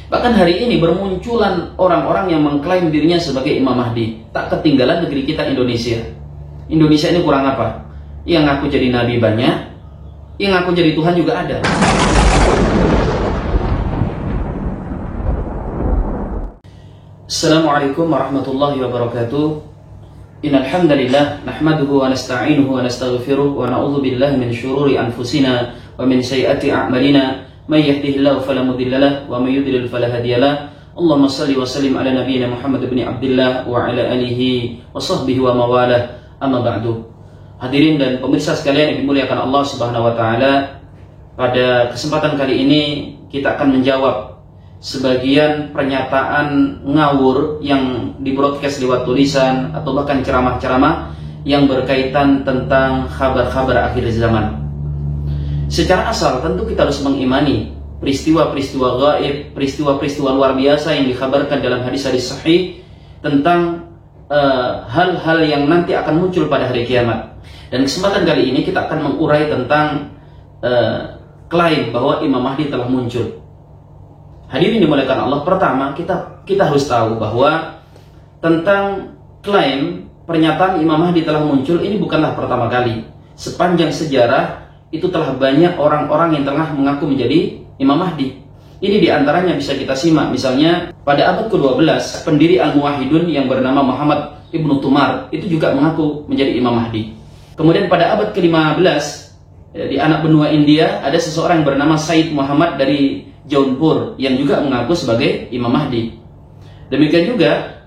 Bahkan hari ini bermunculan orang-orang yang mengklaim dirinya sebagai Imam Mahdi. Tak ketinggalan negeri kita Indonesia. Indonesia ini kurang apa? Yang ngaku jadi nabi banyak, yang ngaku jadi Tuhan juga ada. Assalamualaikum warahmatullahi wabarakatuh. Innal hamdalillah nahmaduhu wa nasta'inuhu wa nastaghfiruh wa na'udzu billahi min syururi anfusina wa min sayyiati a'malina. May yahdihillahu fala mudilla lahu wa may yudlil fala hadiya lahu. Allahumma shalli wa sallim ala nabiyyina Muhammad ibn Abdullah wa ala alihi wa sahbihi wa mawalah. Amma ba'du. Hadirin dan pemirsa sekalian yang dimuliakan Allah Subhanahu wa taala, pada kesempatan kali ini kita akan menjawab sebagian pernyataan ngawur yang di-broadcast lewat tulisan atau bahkan ceramah-ceramah yang berkaitan tentang kabar-kabar akhir zaman. Secara asal tentu kita harus mengimani peristiwa-peristiwa gaib, peristiwa-peristiwa luar biasa yang dikabarkan dalam hadis-hadis sahih tentang hal-hal yang nanti akan muncul pada hari kiamat. Dan kesempatan kali ini kita akan mengurai tentang klaim bahwa Imam Mahdi telah muncul. Hadirin dimuliakan Allah, pertama kita harus tahu bahwa tentang klaim pernyataan Imam Mahdi telah muncul ini bukanlah pertama kali. Sepanjang sejarah itu telah banyak orang-orang yang telah mengaku menjadi Imam Mahdi. Ini diantaranya bisa kita simak, misalnya pada abad ke-12 pendiri Al-Muwahhidun yang bernama Muhammad Ibnu Tumar itu juga mengaku menjadi Imam Mahdi. Kemudian pada abad ke-15 di anak benua India ada seseorang yang bernama Said Muhammad dari Jaunpur yang juga mengaku sebagai Imam Mahdi. Demikian juga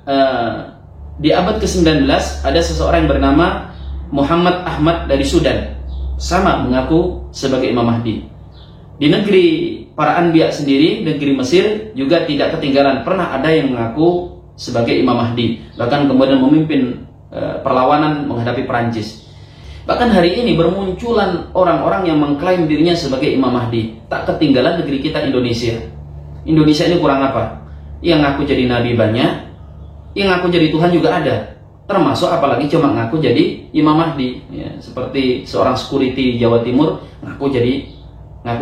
di abad ke-19 ada seseorang yang bernama Muhammad Ahmad dari Sudan, sama mengaku sebagai Imam Mahdi. Di negeri para Anbiya sendiri, negeri Mesir juga tidak ketinggalan, pernah ada yang mengaku sebagai Imam Mahdi, bahkan kemudian memimpin perlawanan menghadapi Perancis. Bahkan hari ini bermunculan orang-orang yang mengklaim dirinya sebagai Imam Mahdi. Tak ketinggalan negeri kita Indonesia. Indonesia ini kurang apa? Yang ngaku jadi nabi banyak, yang ngaku jadi Tuhan juga ada. Termasuk apalagi cuma ngaku jadi Imam Mahdi, ya, seperti seorang security di Jawa Timur ngaku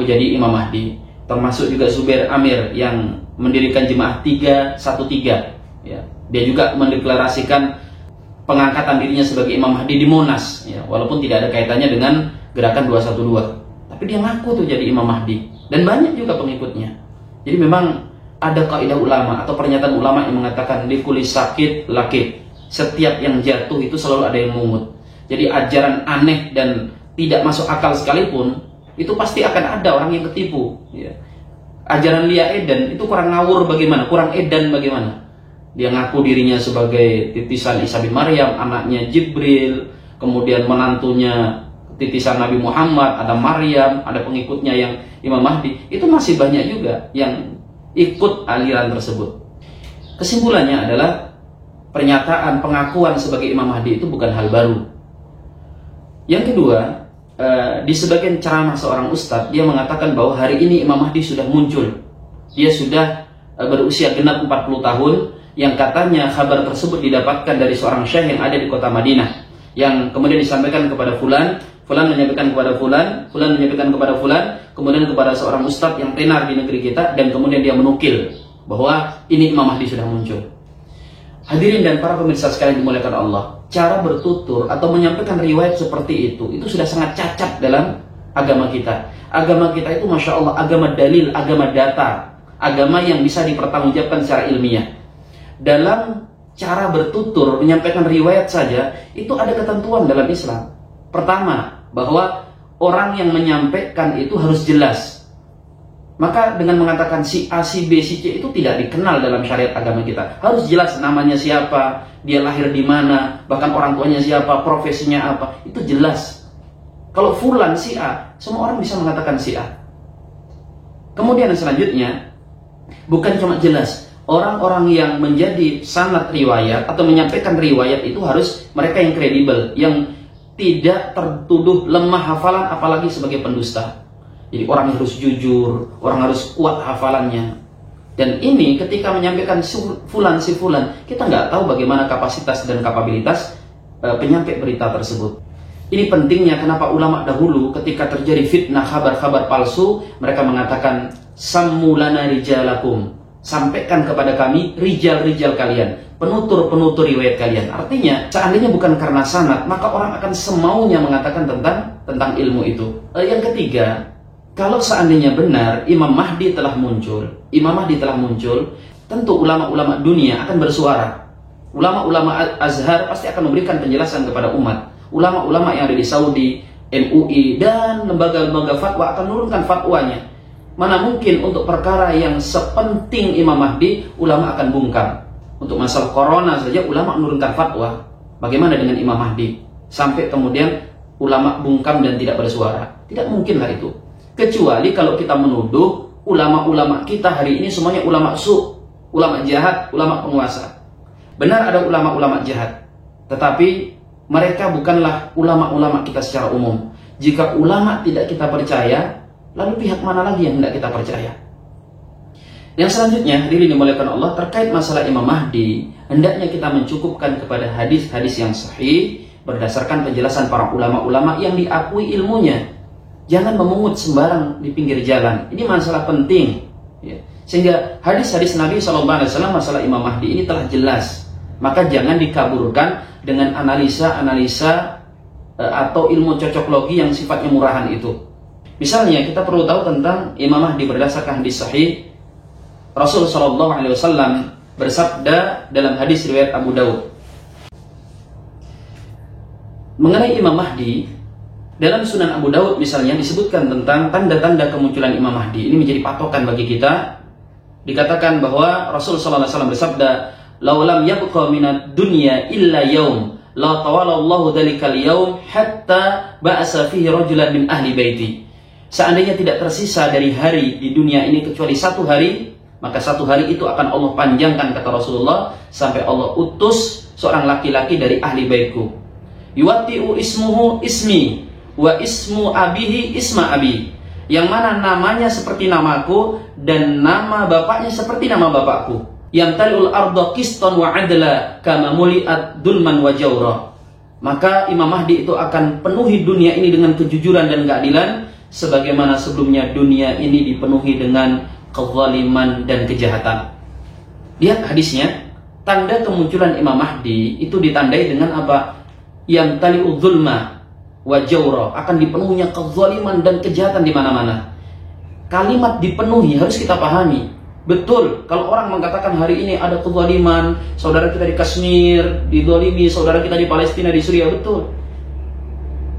jadi Imam Mahdi. Termasuk juga Zubair Amir yang mendirikan Jemaah 313, ya. Dia juga mendeklarasikan pengangkatan dirinya sebagai Imam Mahdi di Monas, ya, walaupun tidak ada kaitannya dengan gerakan 212. Tapi dia ngaku tuh jadi Imam Mahdi, dan banyak juga pengikutnya. Jadi memang ada kaidah ulama atau pernyataan ulama yang mengatakan likuli sakit lakit. Setiap yang jatuh itu selalu ada yang mungut. Jadi ajaran aneh dan tidak masuk akal sekalipun itu pasti akan ada orang yang ketipu, ya. Ajaran Lia Eden itu kurang ngawur bagaimana, kurang edan bagaimana. Dia ngaku dirinya sebagai titisan Isa bin Maryam, anaknya Jibril, kemudian menantunya titisan Nabi Muhammad, ada Maryam, ada pengikutnya yang Imam Mahdi. Itu masih banyak juga yang ikut aliran tersebut. Kesimpulannya adalah pernyataan pengakuan sebagai Imam Mahdi itu bukan hal baru. Yang kedua, di sebagian ceramah seorang ustadz, dia mengatakan bahwa hari ini Imam Mahdi sudah muncul. Dia sudah berusia genap 40 tahun, yang katanya kabar tersebut didapatkan dari seorang syekh yang ada di kota Madinah, yang kemudian disampaikan kepada fulan, fulan menyampaikan kepada fulan, fulan menyampaikan kepada fulan, kemudian kepada seorang ustadz yang tenar di negeri kita, dan kemudian dia menukil bahwa ini Imam Mahdi sudah muncul. Hadirin dan para pemirsa sekalian dimuliakan Allah, cara bertutur atau menyampaikan riwayat seperti itu sudah sangat cacat dalam agama kita. Agama kita itu Masya Allah, agama dalil, agama data, agama yang bisa dipertanggungjawabkan secara ilmiah. Dalam cara bertutur, menyampaikan riwayat saja, itu ada ketentuan dalam Islam. Pertama, bahwa orang yang menyampaikan itu harus jelas. Maka dengan mengatakan si A, si B, si C itu tidak dikenal dalam syariat agama kita. Harus jelas namanya siapa, dia lahir di mana, bahkan orang tuanya siapa, profesinya apa, itu jelas. Kalau fulan si A, semua orang bisa mengatakan si A. Kemudian selanjutnya, bukan cuma jelas, orang-orang yang menjadi sanad riwayat atau menyampaikan riwayat itu harus mereka yang kredibel, yang tidak tertuduh lemah hafalan apalagi sebagai pendusta. Jadi orang harus jujur, orang harus kuat hafalannya. Dan ini ketika menyampaikan si fulan, kita nggak tahu bagaimana kapasitas dan kapabilitas penyampai berita tersebut. Ini pentingnya kenapa ulama dahulu ketika terjadi fitnah kabar-kabar palsu, mereka mengatakan sammulana rijalakum, sampaikan kepada kami rijal-rijal kalian, penutur-penutur riwayat kalian. Artinya, seandainya bukan karena sanad, maka orang akan semaunya mengatakan tentang ilmu itu. Yang ketiga, kalau seandainya benar Imam Mahdi telah muncul, tentu ulama-ulama dunia akan bersuara. Ulama-ulama Azhar pasti akan memberikan penjelasan kepada umat. Ulama-ulama yang ada di Saudi, MUI, dan lembaga-lembaga fatwa akan menurunkan fatwanya. Mana mungkin untuk perkara yang sepenting Imam Mahdi, ulama akan bungkam. Untuk masalah corona saja, ulama menurunkan fatwa. Bagaimana dengan Imam Mahdi? Sampai kemudian ulama bungkam dan tidak bersuara. Tidak mungkinlah itu. Kecuali kalau kita menuduh ulama-ulama kita hari ini semuanya ulama ulama jahat, ulama penguasa. Benar ada ulama-ulama jahat, tetapi mereka bukanlah ulama-ulama kita secara umum. Jika ulama tidak kita percaya, lalu pihak mana lagi yang tidak kita percaya? Yang selanjutnya, hadirin dimuliakan Allah, terkait masalah Imam Mahdi, hendaknya kita mencukupkan kepada hadis-hadis yang sahih berdasarkan penjelasan para ulama-ulama yang diakui ilmunya. Jangan memungut sembarang di pinggir jalan. Ini masalah penting, ya. Sehingga hadis-hadis Nabi SAW masalah Imam Mahdi ini telah jelas. Maka jangan dikaburkan dengan analisa-analisa atau ilmu cocoklogi yang sifatnya murahan itu. Misalnya kita perlu tahu tentang Imam Mahdi berdasarkan hadis sahih. Rasul SAW bersabda dalam hadis riwayat Abu Daud mengenai Imam Mahdi. Dalam Sunan Abu Daud misalnya disebutkan tentang tanda-tanda kemunculan Imam Mahdi. Ini menjadi patokan bagi kita. Dikatakan bahwa Rasul SAW bersabda, "Laulam yabqa minad dunya illa yaum, la tawalallahu dzalikal yaum hatta ba'asa fihi rajulan min ahli baiti." Seandainya tidak tersisa dari hari di dunia ini kecuali satu hari, maka satu hari itu akan Allah panjangkan, kata Rasulullah, sampai Allah utus seorang laki-laki dari ahli baitku. Yuwatti'u ismuhu ismi wa ismu abihi isma abi. Yang mana namanya seperti namaku dan nama bapaknya seperti nama bapakku. Yang taliul arda qistan wa adla kama muliat dulman wa jawra. Maka Imam Mahdi itu akan penuhi dunia ini dengan kejujuran dan keadilan, sebagaimana sebelumnya dunia ini dipenuhi dengan kezaliman dan kejahatan. Lihat hadisnya, tanda kemunculan Imam Mahdi itu ditandai dengan apa? Yang taliul zulma wa jawra, akan dipenuhinya kezaliman dan kejahatan di mana-mana. Kalimat dipenuhi harus kita pahami. Betul, kalau orang mengatakan hari ini ada kezaliman, saudara kita di Kashmir dizalimi, saudara kita di Palestina, di Suriah, betul.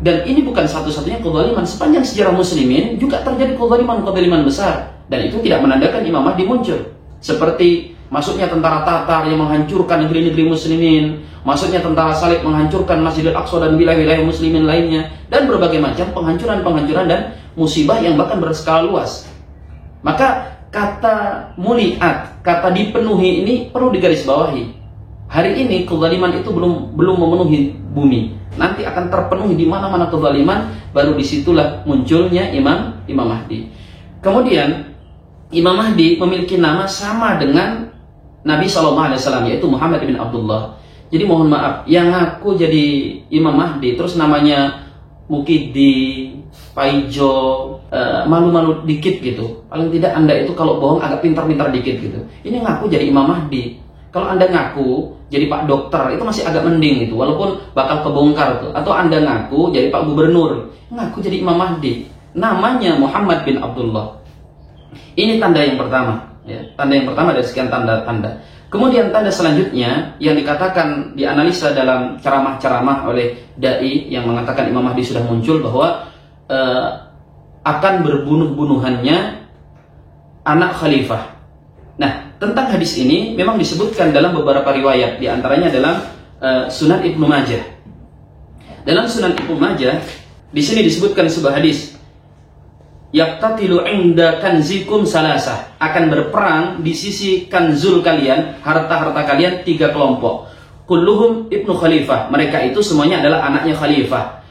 Dan ini bukan satu-satunya kezaliman. Sepanjang sejarah muslimin juga terjadi kezaliman besar, dan itu tidak menandakan Imam Mahdi muncul. Seperti masuknya tentara Tatar yang menghancurkan negeri-negeri muslimin, masuknya tentara Salib menghancurkan Masjidil Aqsa dan wilayah-wilayah muslimin lainnya, dan berbagai macam penghancuran dan musibah yang bahkan berskala luas. Maka kata muliat, kata dipenuhi ini perlu digarisbawahi. Hari ini kezaliman itu belum memenuhi bumi. Nanti akan terpenuhi di mana-mana kezaliman, baru disitulah munculnya Imam Mahdi. Kemudian Imam Mahdi memiliki nama sama dengan Nabi SAW, yaitu Muhammad bin Abdullah. Jadi mohon maaf, yang ngaku jadi Imam Mahdi terus namanya Mukidi, Paijo, malu-malu dikit gitu. Paling tidak Anda itu kalau bohong agak pintar-pintar dikit gitu. Ini ngaku jadi Imam Mahdi. Kalau Anda ngaku jadi Pak Dokter, itu masih agak mending gitu, walaupun bakal kebongkar tuh. Atau Anda ngaku jadi Pak Gubernur, ngaku jadi Imam Mahdi. Namanya Muhammad bin Abdullah. Ini tanda yang pertama, ya. Tanda yang pertama dari sekian tanda-tanda. Kemudian tanda selanjutnya yang dikatakan, dianalisa dalam ceramah-ceramah oleh dai yang mengatakan Imam Mahdi sudah muncul, bahwa akan berbunuh-bunuhannya anak khalifah. Nah, tentang hadis ini memang disebutkan dalam beberapa riwayat, di antaranya dalam Sunan Ibnu Majah. Dalam Sunan Ibnu Majah di sini disebutkan sebuah hadis, yaqtatilu inda kanzikum salasah, akan berperang di sisi kanzul kalian, harta-harta kalian, 3 kelompok. Kulluhum ibnu khalifah, mereka itu semuanya adalah anaknya khalifah.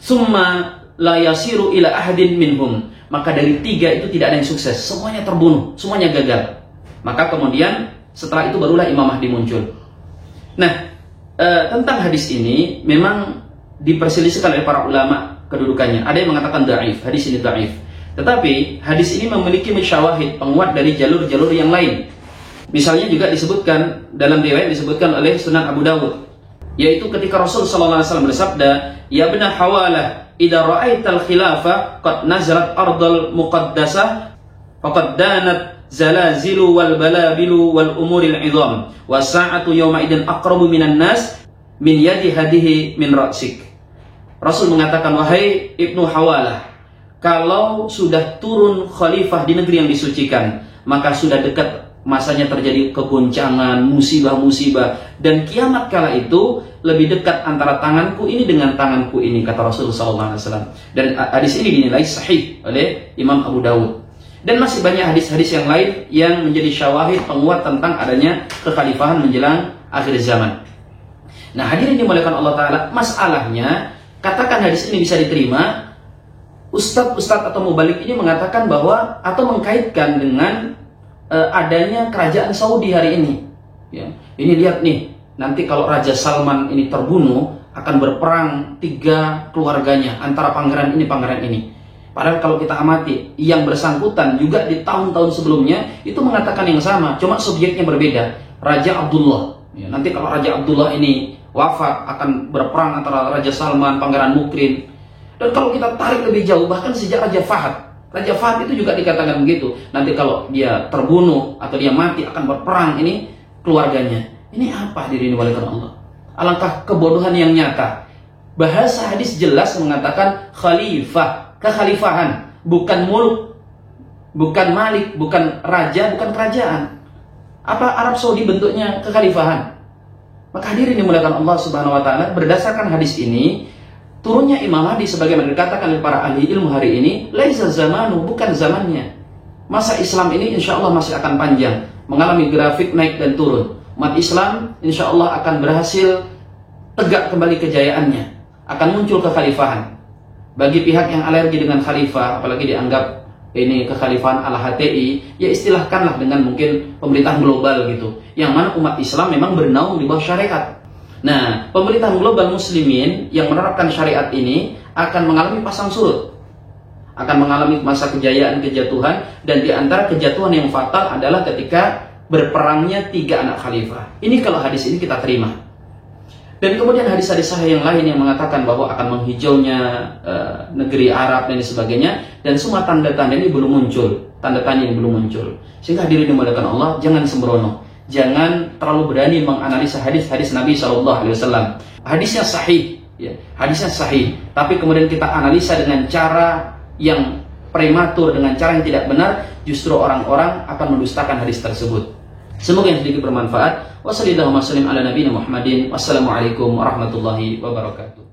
Summa la yasiru ila ahadin minhum, maka dari 3 itu tidak ada yang sukses, semuanya terbunuh, semuanya gagal. Maka kemudian setelah itu barulah Imam Mahdi muncul. Nah, tentang hadis ini memang diperselisihkan oleh para ulama kedudukannya. Ada yang mengatakan dhaif, hadis ini dhaif. Tetapi hadis ini memiliki syawahid, penguat dari jalur-jalur yang lain. Misalnya juga disebutkan dalam riwayat disebutkan oleh Sunan Abu Dawud, yaitu ketika Rasul sallallahu alaihi wasallam bersabda, "Ya ibn Hawalah, idza ra'aital khilafah qad nazarat ardal muqaddasah faqad danat zalazilu wal balabilu wal umuril 'idham wa sa'atu yawma idin aqrabu minan nas min yadi hadihi min ra'sik." Rasul mengatakan, wahai Ibnu Hawalah, kalau sudah turun khalifah di negeri yang disucikan, maka sudah dekat masanya terjadi kegoncangan, musibah-musibah, dan kiamat kala itu lebih dekat antara tanganku ini dengan tanganku ini, kata Rasulullah SAW. Dan hadis ini dinilai sahih oleh Imam Abu Dawud. Dan masih banyak hadis-hadis yang lain yang menjadi syawahid penguat tentang adanya kekhalifahan menjelang akhir zaman. Nah, hadirin dimuliakan Allah Ta'ala, masalahnya, katakan hadis ini bisa diterima, Ustadz atau mubalik ini mengatakan bahwa, atau mengkaitkan dengan adanya kerajaan Saudi hari ini. Ya. Ini lihat nih, nanti kalau Raja Salman ini terbunuh, akan berperang 3 keluarganya, antara pangeran ini. Padahal kalau kita amati, yang bersangkutan juga di tahun-tahun sebelumnya itu mengatakan yang sama, cuma subjeknya berbeda. Raja Abdullah. Ya, nanti kalau Raja Abdullah ini wafat, akan berperang antara Raja Salman, Pangeran Mukrin. Dan kalau kita tarik lebih jauh, bahkan sejak Raja Fahad itu juga dikatakan begitu. Nanti kalau dia terbunuh atau dia mati, akan berperang ini keluarganya. Ini apa diri dimuliakan Allah? Alangkah kebodohan yang nyata. Bahasa hadis jelas mengatakan khalifah, kekhalifahan, bukan muluk, bukan malik, bukan raja, bukan kerajaan. Apa Arab Saudi bentuknya kekhalifahan? Maka hadirin dimuliakan Allah Subhanahu wa taala, berdasarkan hadis ini, turunnya Imam Mahdi sebagaimana dikatakan oleh para ahli ilmu hari ini, laisa zamanu, bukan zamannya. Masa Islam ini insya Allah masih akan panjang, mengalami grafik naik dan turun. Umat Islam insya Allah akan berhasil tegak kembali kejayaannya, akan muncul kekhalifahan. Bagi pihak yang alergi dengan khalifah, apalagi dianggap ini kekhalifahan ala HTI, ya istilahkanlah dengan mungkin pemerintahan global gitu, yang mana umat Islam memang bernaung di bawah syariat. Nah, pemerintahan global muslimin yang menerapkan syariat ini akan mengalami pasang surut, akan mengalami masa kejayaan, kejatuhan, dan di antara kejatuhan yang fatal adalah ketika berperangnya 3 anak khalifah. Ini kalau hadis ini kita terima. Dan kemudian hadis-hadis sahih yang lain yang mengatakan bahwa akan menghijaunya negeri Arab dan sebagainya, dan semua tanda-tanda ini belum muncul, tanda-tanda ini belum muncul. Sehingga hadirin dimuliakan Allah, jangan sembrono. Jangan terlalu berani menganalisa hadis-hadis Nabi SAW. Hadisnya sahih, ya, hadisnya sahih. Tapi kemudian kita analisa dengan cara yang prematur, dengan cara yang tidak benar, justru orang-orang akan mendustakan hadis tersebut. Semoga yang sedikit bermanfaat. Wassalamualaikum warahmatullahi wabarakatuh.